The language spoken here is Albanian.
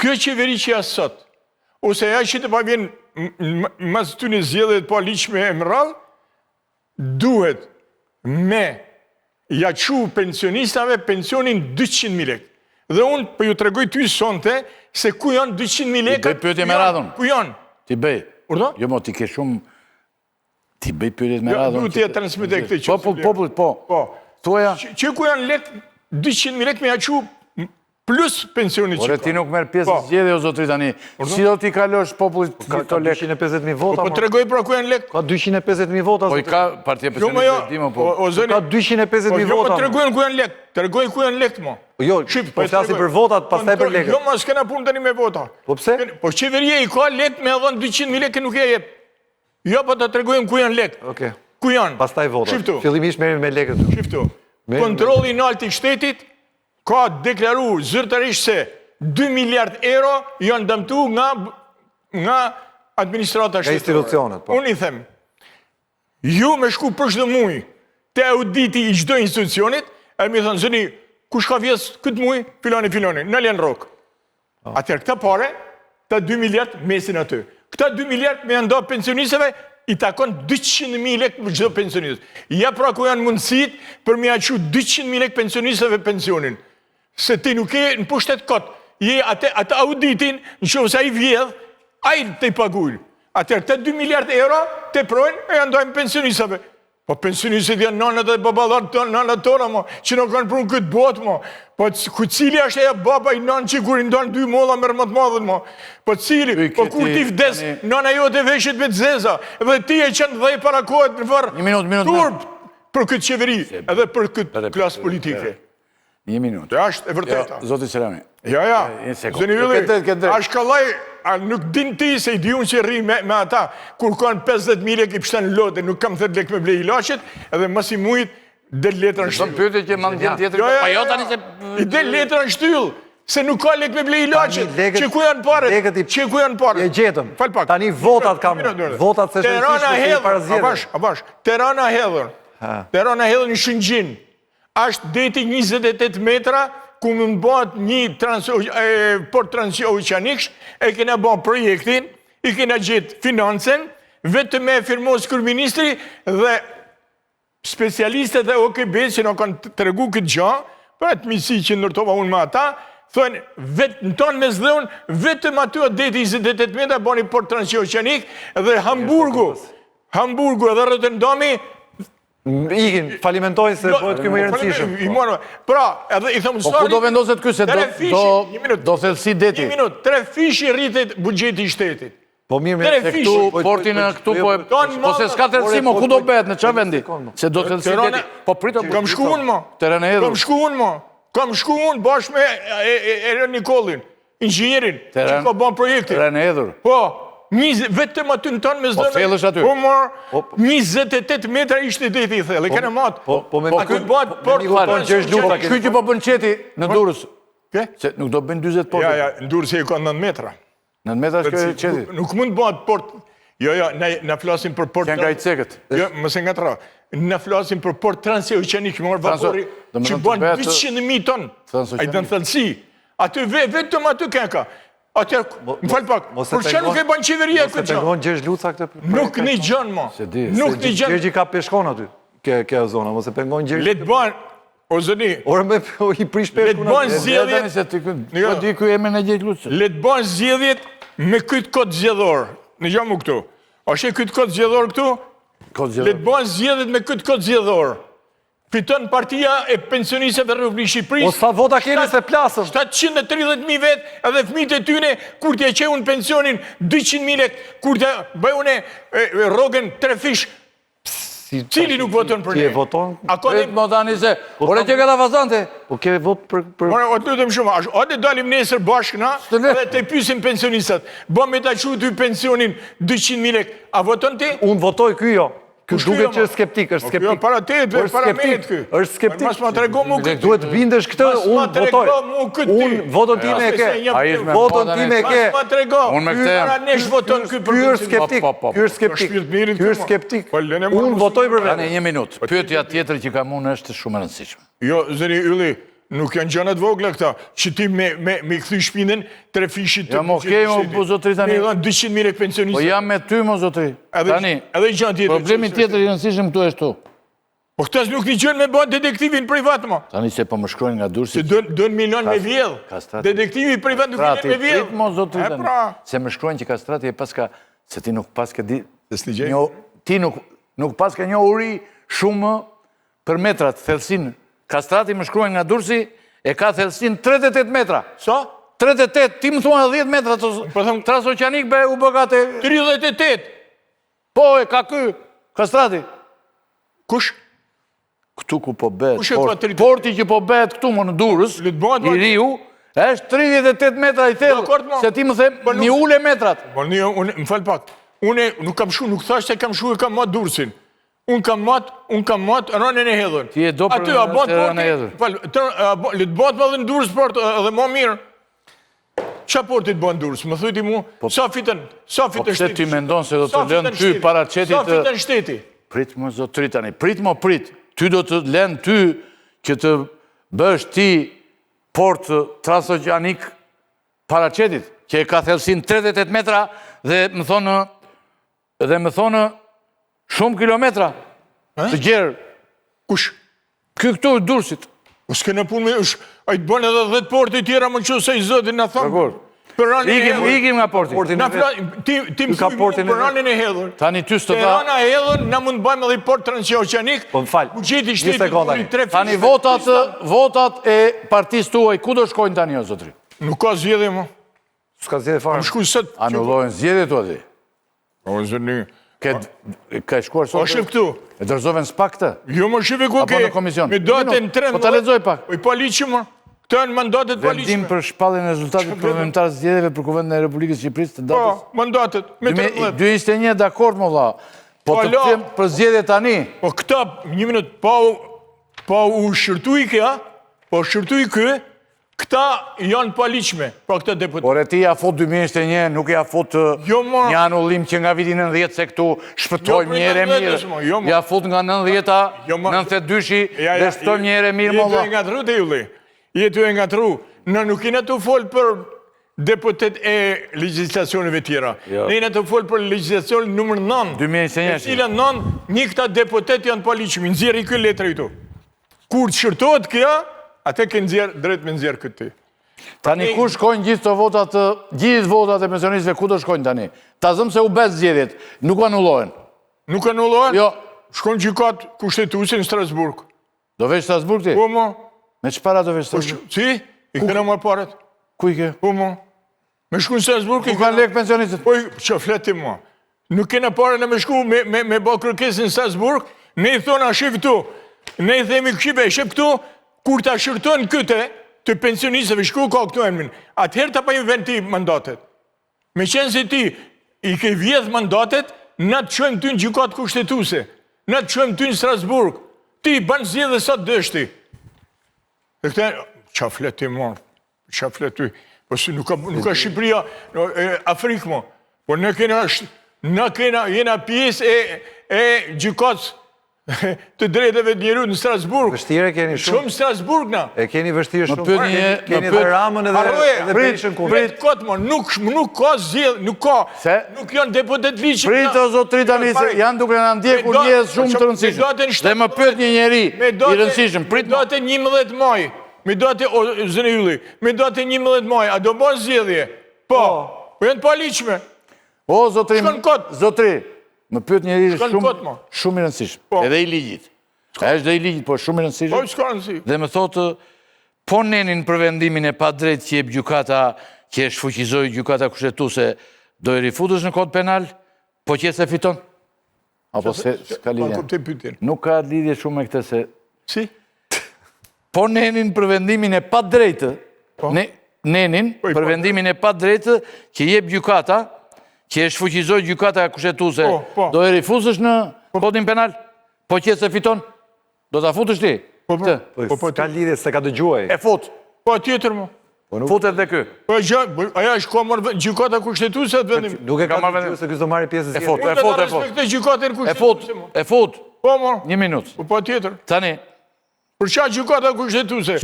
Kjo qeveri që jasë sot, ose ja që të pa vjen mas të në zjedhet po liqme e mëral, duhet me jaqu pensionistave pensionin 200.000 lek. Dhe unë për ju të regoj ty sonte se ku janë 200.000 lek. Ti bëj pyetje me radhën. Ku janë? Ti bëj. Urdo? Jo, mo, ti ke shumë... Ti bëj pyetje me radhën. Du t'ja transmite këtë që. Po. Thuaja. Që ku janë lek, 200.000 lek me jaqu plus pensionit që Ore, ti nuk merë pjesë në zgjedhje, o zotri tani. Si do t'i kalosh popullit këto lek? Ka 250.000 vota, po të regoj pra ku janë lek. Ka 250.000 vota, Po i ka partija pensionit dhe dimo, po. Ka 250.000 Jo, vota. të regojnë ku janë lek. Të regojnë ku janë lek, mo. Jo, po flasin për votat, pastaj për lekët. Jo, ma s'kena punë tani me vota. Po pse? Po qeveria i ka lek me adhon 200.000 lek nuk e jep. Jo, po të regojnë ku janë lek. Okej. Ku janë? Pastaj votat. Shiftu. Fillimisht merrem me lekët. Shiftu. Kontrolli i lartë i shtetit ka deklaru zyrtarisht se 2 miliard euro janë dëmtu nga administrata shtetërore. Nga institucionet, po. Unë i them, ju me shku për çdo muj te auditi i çdo institucionit, e mi thonë, zëni, kush ka vjes këtë muj, filoni, në len rok. Atëherë këta pare, këta 2 miliard mesin aty. Këta 2 miliard me janë do pensionistëve, i takon 200.000 lek për çdo pensionist. Ja pra ku janë mundësit për me jaqu 200.000 lek pensionistëve pensionin. Se ti nuk e në pushtet kotë, je atë auditin, në shumë sa i vjedh, a i të i pagujnë. Atër, të 2 miliard euro, të projnë, e janë dojmë pensionistëve. Po pensionistët janë nanët dhe babalat të nanët tona, mo, që nuk kanë prunë këtë botë, mo. Po ku cili është e baba i nanë që kur i ndonë 2 molla mërë më të madhën, mo. Po cili, po kur ti vdes, nana jo të veshit me të zeza, dhe ti e qënë dhe i parakohet në farë turb për këtë qeveri, edhe për këtë klasë politike. Një minutë. Dhe është e vërteta. Zoti Selami. Ja. Zëni Ylli, është kalaj, nuk din ti se i di unë që rri me ata, kur kanë 50.000 lek i pështan lote, nuk kam 30 lek me blej i lachet, edhe mës i mujt, del letra në shtyll. Pyetje që mandë djenë tjetër, pa jo tani se... I del letra në shtyll, se nuk ka lek me blej i lachet, që ku janë pare, që ku janë pare. Je gjetëm, Fal pak. tani votat kam, votat se shënësishme të i parazirë. Abash, Terana hedhër në Shëngjin, është deti 28 metra, ku më bëhat një port transoceaniksh, e kena bëhat projektin, i kena gjithë financen, vetë me firmos kërministri dhe specialistët dhe OKB që në kanë të regu këtë gjë, për atë misi që ndërtova unë me ata, thënë, në tonë me zdhën, vetëm aty atë deti 28 metra, bëni port transoceanik, dhe Hamburgu edhe Rotterdami, Ikin, falimentojnë se bëhet këmë i rëndësishëm. Pra, edhe i thëmë Po ku do vendoset kjo se do thellësi deti? Një minut, 3 fishi rritet bugjeti i shtetit. Po mirë me... Se këtu, portin e këtu, po se s'ka thellësi, mo, ku do bëhet, në qa vendi? Se do thellësi deti. Po prito... Kam shku unë, mo. Terene edhur. Kam shku unë bashkë me Eren Nikolin, inxinjerin, që ka ban projekti. Terene edhur. Po, vetëm aty në tonë me zdënë. Po thellësh aty. Po marë, 28 metra ishte deti i thellë, e kene matë. Po me aty bëhat port transoceanik. Kjo që po bën qeti në Durrës. Ke? Se nuk do bën 20 portë. Ja, në Durrës e ka 9 metra. 9 metra është kjo qeti. Nuk mund bëhat port. Jo, na flasim për port... Kënë ka i cekët. Jo, mëse nga tra. Na flasim për port transoceanik, më marë vapori, që bëhen 200.000 tonë. A i dënë thellësi. Aty vetëm aty kënka. Atër, më falë pak, për që nuk e banë qeveria këtë gjë? Mos e pengon Gjergj Luca këtë për... Nuk një gjënë, ma. Nuk një gjënë. Gjergj ka peshkon aty, kjo zona, mos e pengon Gjergj... Letë banë, o zëni... Ore me i prish peshkun aty. Letë banë zjedhjet me këtë kodë zjedhor. Në gjamu këtu. Ashe këtë kodë zjedhor këtu? Letë banë zjedhjet me këtë kodë zjedhor. Fiton partia e pensionistëve Republikë Shqipërisë. O sa vota keni se plasën? 730.000 vetë, edhe fëmijët e tyne, kur t'ja që unë pensionin 200.000 lek, kur t'ja bëj unë rogën 3 fish, cili nuk voton për ne? Ti e voton? Vetë më tani se, ore që këta fazante? Po ke vot për... O të lutëm shumë, ate dalim nesër bashkëna, dhe të pysim pensionistat, bo me ta që ty pensionin 200.000 lek, a voton ti? Unë votoj kjo. Duke që është skeptik, është skeptik. Para te, para me të kë. është skeptik. Mas ma të rego mu këtë. Duhet bindesh këtë, unë votoj. Unë votën time e ke. Votën time e ke. Mas ma të rego. Unë me këtë Para nesh voton kë për Ky është skeptik. Ky është skeptik. Ky është skeptik. Unë votoj për vetë. Tani një minutë. Pyetja tjetër që kam unë është shumë e rëndësishme. Jo, zëri Ylli, nuk janë gjanat vogla këta, që ti me këthy shpinën, 3 fishit të... Jam okej, mo zotri tani. Me dhanë 200.000 pensionistë. Po jam me ty, mo zotri. Tani, edhe gjanë tjetër. problemi tjetër i rëndësishëm këtu është tu. Po këtas nuk një gjënë me bënë detektivin privat, ma. Tani se po më shkrojnë nga dursi. Se dojnë milion me vjellë. Detektivi privat nuk vjen me vjellë. Prit, mo zotri tani. Se më shkrojnë që kastrati e paska, se ti nuk paska di... Ti nuk paska një uri shumë për metrat, thellësin. Kastrati më shkrojnë nga dursi, e ka thellësin 38 metra. Sa? 38, ti më thua 10 metra, transoceanik be u bëgate... 38! Po, e ka ky, kastrati. Kush? Këtu ku po bet, Kush e ka 38? porti që po bet këtu më në Durrës, i riu, është 38 metra i thellë, se ti më the, një ule metrat. Më falë pak, unë nuk kam shu, nuk thash se kam shu e kam matë Durrësin. Unë kam matë rënën e hedhën. Ti e do për rënën e hedhën. Le të batë më dhe në Durrës port edhe më mirë. Qa portit bënë Durrës? Më thujti mu, sa fitën Po pëse ti mendon se do të lënë ty paracetit... Sa fitën shteti? Prit më zotri tani, prit më prit. Ty do të lënë ty që të bësh ti port transoceanik paracetit, që e ka thellësin 38 metra dhe më thonë shumë kilometra të gjerë. Kush? Këtu Durrësit. O s'ke në punë me... A i të bënë edhe 10 porti tjera më që se i zëtin në thamë. Ikim nga porti. Ti më thuj mu për ranin e hedhur. Tani ty së të ta... Rana e hedhur, na mund bëjmë edhe i port transoceanik. Po më falë, një sekonda. Tani votat e partisë tuaj, ku do shkojnë tani o zotri? Nuk ka zjedhe më. S'ka zjedhe farë. Anullojnë zjedhe tu ati. O zërni... Ka e shkuar sot? O shqip këtu. E dërzoven s'pak të? Jo më shqipe ku ke. Apo në komision? Me date në 13. Po ta lexoj pak. Po i paliqë më. Këta në mandatet paliqë. Vendim për shpalljen e rezultatit parlamentar zgjedhjeve për Kuvendin e Republikës Shqipërisë të datës. Po, mandatet. Me 13. 221 dakord më vlla. Po të them për zgjedhje tani. Po këta, një minut, pa u shërtu i kja, po shërtu i kë, këta janë paliqme, pra këta deputet. Por e ti ja fot 2021, nuk ja fot një anullim që nga vitin 90 se këtu shpëtojmë një ere mirë. Ja fot nga 90-a, 92-shi, dhe shpëtojmë një ere mirë më vlla. Jetu e nga tru të julli. Jetu e nga tru. Në nuk ina të folë për deputet e legislacioneve tjera. Në ina të folë për legislacion nëmër 9. 2021. E cila 9, një këta deputet janë paliqmi. Nëzirë i këllë letra i tu. Kur të shërtojt kja, atë ke nëzirë, drejt me nëzirë këtë ti. Tani ku shkojnë gjithë votat e pensionistëve, ku do shkojnë tani? Ta zëmë se u besë zgjedhjet, nuk anullohen. Nuk anullohen? Jo. Shkojnë gjykat kushtetuese në Strasburg. Do vesh Strasburg ti? Po mo. Me që para do vesh Strasburg? Si? I këna marë paret. Ku i ke? Po mo. Me shku në Strasburg i këna... Ku kanë lek pensionistët? Po që fleti mo. Nuk kena pare në me shku me bë kërkesin në Strasburg, ne i thonë a shif këtu. Ne i themi këshipe, shif këtu, kur ta shërtojnë këte të pensionistëve, shku ka këtu emnin, atëherë ta pa inventi mandatet. Me qenë se ti i ke vjedh mandatet, na të qojmë ty në gjykat kushtetuse, na të qojmë ty në Strasburg, ti banë zjedhe sa të dështi. Dhe këte, qa fleti marë, qa fleti, po si nuk ka Shqipëria, Afrikë mo, po në kena, jena pjesë e gjykatës, të drejtave njeru në Strasburg. Vështire keni shumë. Shumë Strasburg na. E keni vështire shumë. Keni dhe Ramën edhe Berishën kundër. Prit këtë mo, nuk ka zjedh, nuk janë deputet liqë. Prit o zotri tani se janë duke në ndjekur njës shumë të rëndësishëm. Dhe më pyet një njeri i rëndësishëm. Me date 11 maj, me date, o zënë Ylli, me date 11 maj, a do bën zjedhje? Po janë pa liqme. O zotri, më pyet njeri shumë i rëndësishëm, edhe i ligjit. Është dhe i ligjit, po shumë i rëndësishëm. Dhe më thotë, po nenin për vendimin e pa drejt që jep gjykata, që e shfuqizoj gjykata kushtetuese, do e rifutësh në kod penal, po që se fiton? Apo se s'ka lidhje? Nuk ka lidhje shumë me këte se... Si? Po nenin për vendimin e pa drejtë, nenin për vendimin e pa drejtë, që jep gjykata, që e shfuqizoj gjykata kushtetuese, do e rifuzësh në kodin penal? Po që se fiton? Do t'a futësh ti? Po, ka lidhje se ka dëgjuaj. E fut. Po, tjetër mo. Futet dhe kë. Po, aja është ka marrë gjykata kushtetuese atë vendim. Nuk e ka dëgjuaj se kësë do marrë pjesë zjedhje. E fut. Po, mo. Një minut. Po, tjetër. Tani. Për qa gjykata kushtetuese?